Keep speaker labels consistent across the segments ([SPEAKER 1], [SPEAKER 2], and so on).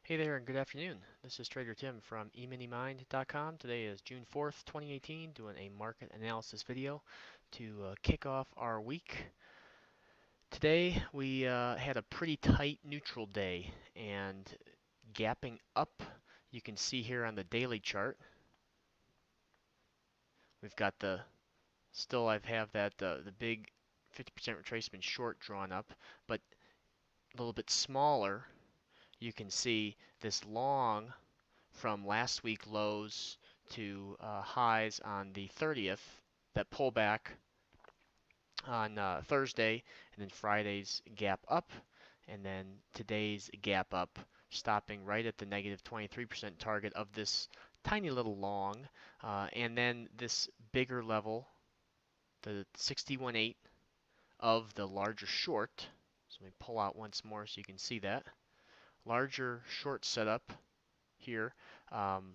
[SPEAKER 1] Hey there and good afternoon. This is Trader Tim from eminimind.com. Today is June 4th, 2018, doing a market analysis video to kick off our week. Today we had a pretty tight neutral day and gapping up. You can see here on the daily chart, we've got still I have that the big 50% retracement short drawn up, but a little bit smaller. You can see this long from last week lows to highs on the 30th that pull back on Thursday, and then Friday's gap up, and then today's gap up, stopping right at the negative 23% target of this tiny little long, and then this bigger level, the 61.8 of the larger short. So let me pull out once more so you can see that. Larger short setup here. Um,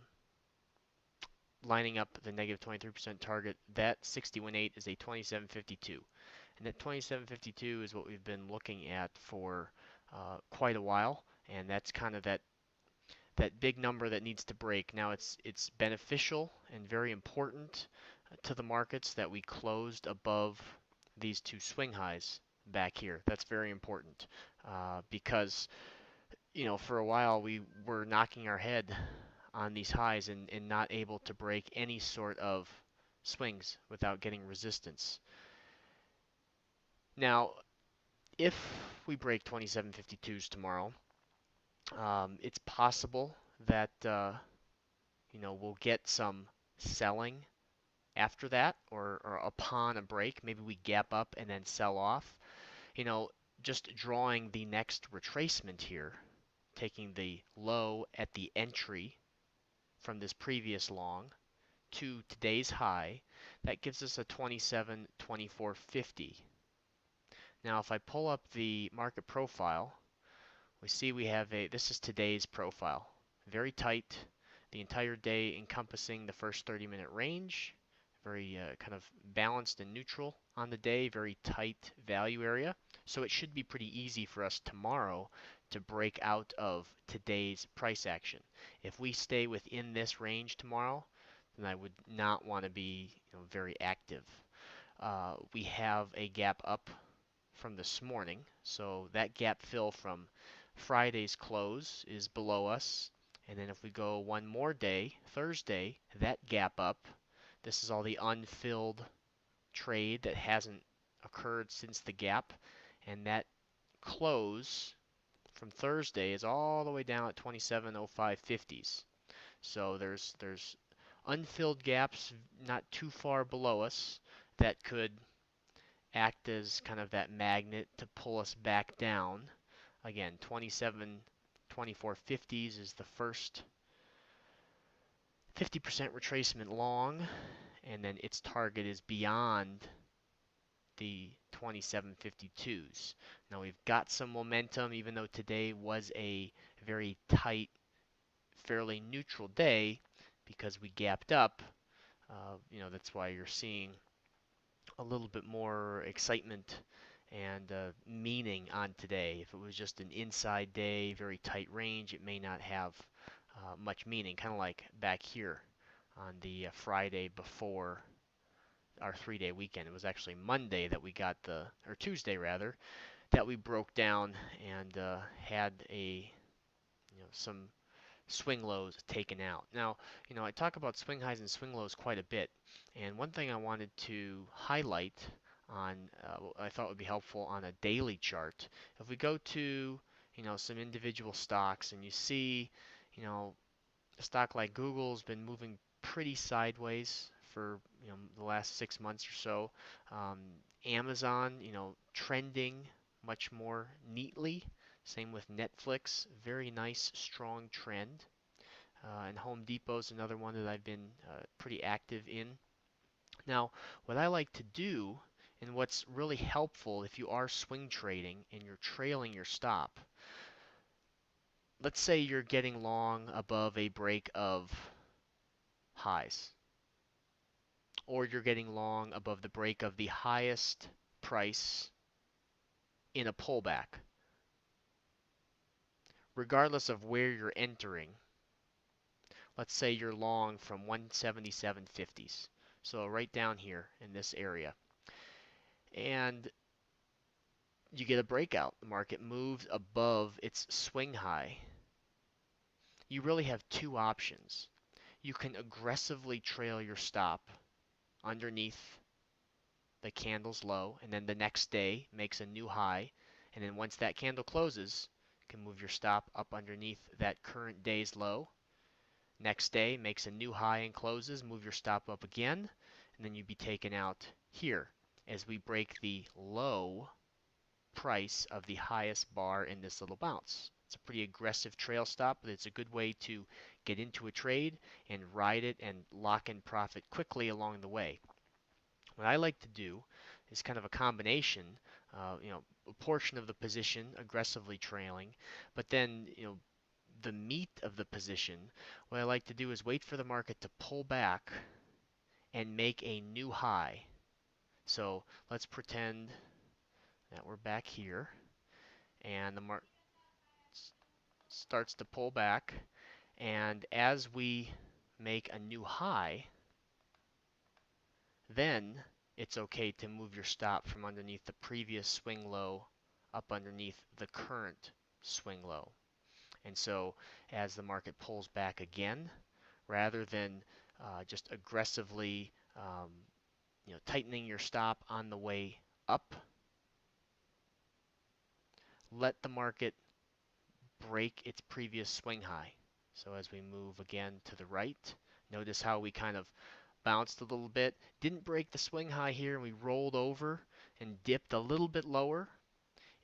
[SPEAKER 1] Lining up the negative 23% target, that 61.8 is a 27.52. And that 27.52 is what we've been looking at for quite a while. And that's kind of that big number that needs to break. Now it's beneficial and very important to the markets that we closed above these two swing highs back here. That's very important because for a while we were knocking our head on these highs and not able to break any sort of swings without getting resistance. Now, if we break 27.52s tomorrow, it's possible that we'll get some selling after that or upon a break. Maybe we gap up and then sell off. You know, just drawing the next retracement here, taking the low at the entry from this previous long to today's high, that gives us a 27.2450. Now if I pull up the market profile, we see we have this is today's profile. Very tight, the entire day encompassing the first 30-minute range. Very kind of balanced and neutral on the day, very tight value area. So it should be pretty easy for us tomorrow to break out of today's price action. If we stay within this range tomorrow, then I would not want to be very active. We have a gap up from this morning, so that gap fill from Friday's close is below us. And then if we go one more day, Thursday, that gap up, this is all the unfilled trade that hasn't occurred since the gap, and that close from Thursday is all the way down at 27.0550s. So there's unfilled gaps not too far below us that could act as kind of that magnet to pull us back down. Again, 27.2450s is the first 50% retracement long, and then its target is beyond the 27.52s. Now we've got some momentum, even though today was a very tight, fairly neutral day because we gapped up. That's why you're seeing a little bit more excitement and meaning on today. If it was just an inside day, very tight range, it may not have much meaning. Kind of like back here on the Friday before our 3-day weekend. It was actually Monday that we got or Tuesday rather, that we broke down and had some swing lows taken out. Now, I talk about swing highs and swing lows quite a bit, and one thing I wanted to highlight on what I thought would be helpful on a daily chart. If we go to some individual stocks and you see a stock like Google's been moving pretty sideways for the last 6 months or so. Um, Amazon, trending much more neatly. Same with Netflix, very nice strong trend. And Home Depot's another one that I've been pretty active in. Now, what I like to do, and what's really helpful if you are swing trading and you're trailing your stop, let's say you're getting long above a break of highs, or you're getting long above the break of the highest price in a pullback. regardless of where you're entering, let's say you're long from 177.50s, so right down here in this area, and you get a breakout. The market moves above its swing high. You really have two options. You can aggressively trail your stop underneath the candle's low, and then the next day makes a new high, and then once that candle closes, you can move your stop up underneath that current day's low. Next day makes a new high and closes, move your stop up again, and then you'd be taken out here as we break the low price of the highest bar in this little bounce. It's a pretty aggressive trail stop, but it's a good way to get into a trade and ride it and lock in profit quickly along the way. What I like to do is kind of a combination, a portion of the position aggressively trailing, but then, the meat of the position, what I like to do is wait for the market to pull back and make a new high. So let's pretend that we're back here and the market starts to pull back, and as we make a new high, then it's okay to move your stop from underneath the previous swing low up underneath the current swing low. And so as the market pulls back again, rather than just aggressively tightening your stop on the way up, let the market break its previous swing high. So as we move again to the right, notice how we kind of bounced a little bit, didn't break the swing high here, and we rolled over and dipped a little bit lower.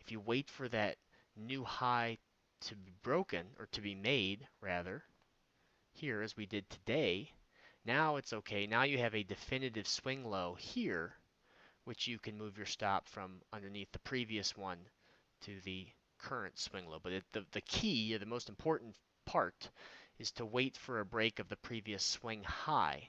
[SPEAKER 1] If you wait for that new high to be broken, or to be made rather, here as we did today, now it's okay. Now you have a definitive swing low here, which you can move your stop from underneath the previous one to the current swing low. But the key, or the most important part, is to wait for a break of the previous swing high,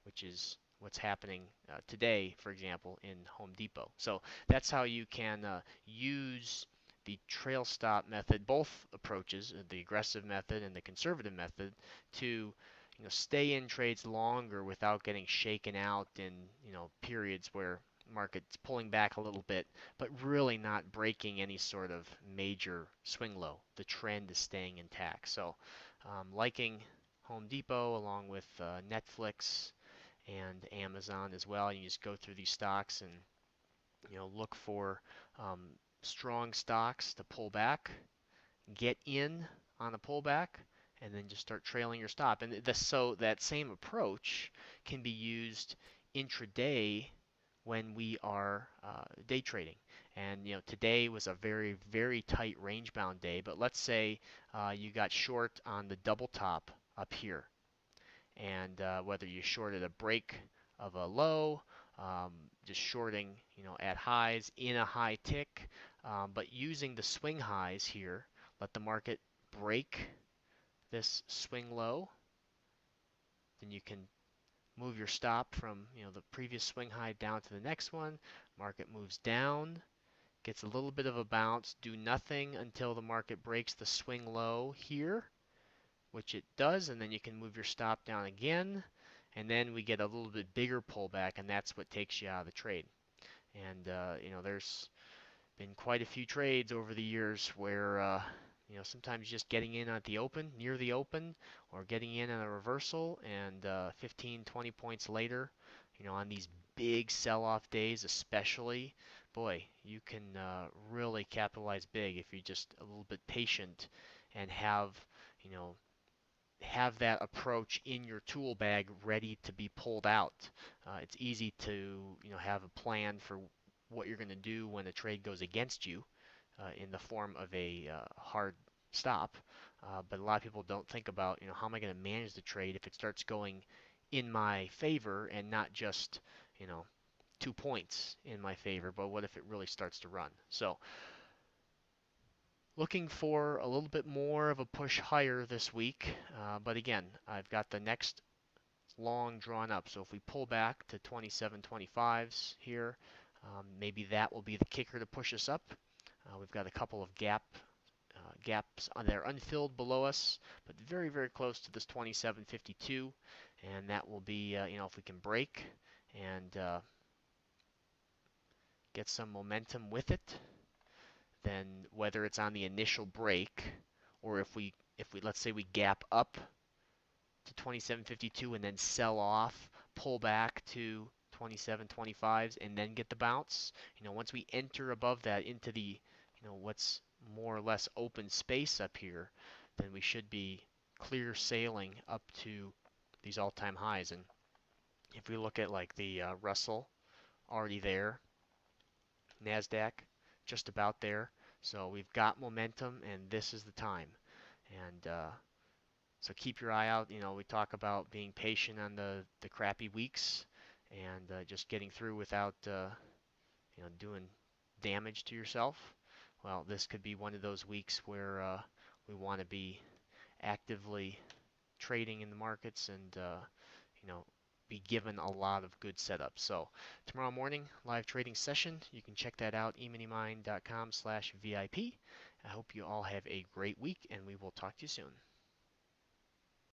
[SPEAKER 1] which is what's happening today, for example, in Home Depot. So that's how you can use the trail stop method, both approaches, the aggressive method and the conservative method, to stay in trades longer without getting shaken out in periods where market's pulling back a little bit, but really not breaking any sort of major swing low. The trend is staying intact. So liking Home Depot along with Netflix and Amazon as well. You just go through these stocks and look for strong stocks to pull back, get in on a pullback, and then just start trailing your stop. And so that same approach can be used intraday when we are day trading. And today was a very, very tight range bound day, but let's say you got short on the double top up here, and whether you shorted a break of a low, just shorting at highs in a high tick, but using the swing highs here, let the market break this swing low, then you can move your stop from the previous swing high down to the next one. Market moves down, gets a little bit of a bounce, do nothing until the market breaks the swing low here, which it does, and then you can move your stop down again, and then we get a little bit bigger pullback, and that's what takes you out of the trade. And there's been quite a few trades over the years where sometimes just getting in at the open, near the open, or getting in at a reversal, and 15, 20 points later, on these big sell-off days especially, boy, you can really capitalize big if you're just a little bit patient and have that approach in your tool bag ready to be pulled out. It's easy to have a plan for what you're going to do when a trade goes against you in the form of a hard stop. But a lot of people don't think about how am I going to manage the trade if it starts going in my favor and not just 2 points in my favor, but what if it really starts to run? So looking for a little bit more of a push higher this week, but again, I've got the next long drawn up. So if we pull back to 27.25s here, maybe that will be the kicker to push us up. We've got a couple of gaps they're unfilled below us, but very, very close to this 27.52, and that will be, if we can break and get some momentum with it, then whether it's on the initial break or if we let's say we gap up to 27.52 and then sell off, pull back to 27.25s and then get the bounce. Once we enter above that into the, what's more or less open space up here, then we should be clear sailing up to these all-time highs. And if we look at like the Russell, already there, NASDAQ, just about there. So we've got momentum, and this is the time. And so keep your eye out. We talk about being patient on the crappy weeks and just getting through without doing damage to yourself. Well, this could be one of those weeks where we want to be actively trading in the markets and you know be given a lot of good setups. So tomorrow morning, live trading session. You can check that out, emoneymind.com/VIP. I hope you all have a great week, and we will talk to you soon.